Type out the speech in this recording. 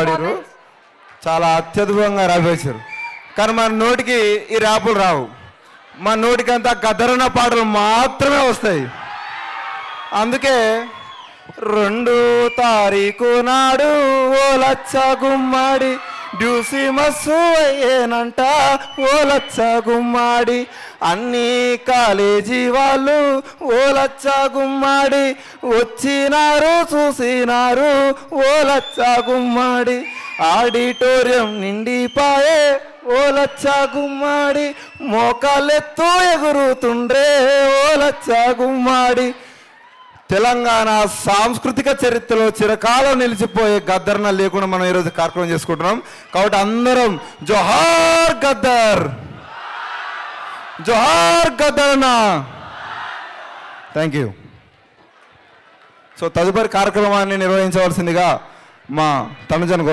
పాడారు, చాలా అత్యద్భుతంగా రాపేశారు. కానీ మన నోటికి ఈ ర్యాపులు రావు, మన నోటికి అంతా గదరన పాటలు మాత్రమే వస్తాయి. అందుకే 2 తారీఖు నాడు ఓ లచ్చ గుమ్మాడి డ్యూసి మస్సు అయ్యేనంట ఓ లచ్చ గుమ్మాడి, అన్ని కాలేజీ వాళ్ళు ఓ లచ్చ గుమ్మాడి వచ్చినారు చూసినారు ఓ లచ్చ గుమ్మాడి, ఆడిటోరియం నిండిపాయే ఓ లచ్చ గుమ్మాడి, మోకాళ్ళెత్తు ఎగురుతుండ్రే ఓ లచ్చ గుమ్మాడి. తెలంగాణ సాంస్కృతిక చరిత్రలో చిరకాలం నిలిచిపోయే గద్దర్న లేకుండా మనం ఈరోజు కార్యక్రమం చేసుకుంటున్నాం. కాబట్టి అందరం జోహార్ గద్దర్, జోహార్ గద్దర్నా. Thank you. సో తదుపరి కార్యక్రమాన్ని నిర్వహించవలసిందిగా మా తనుజన్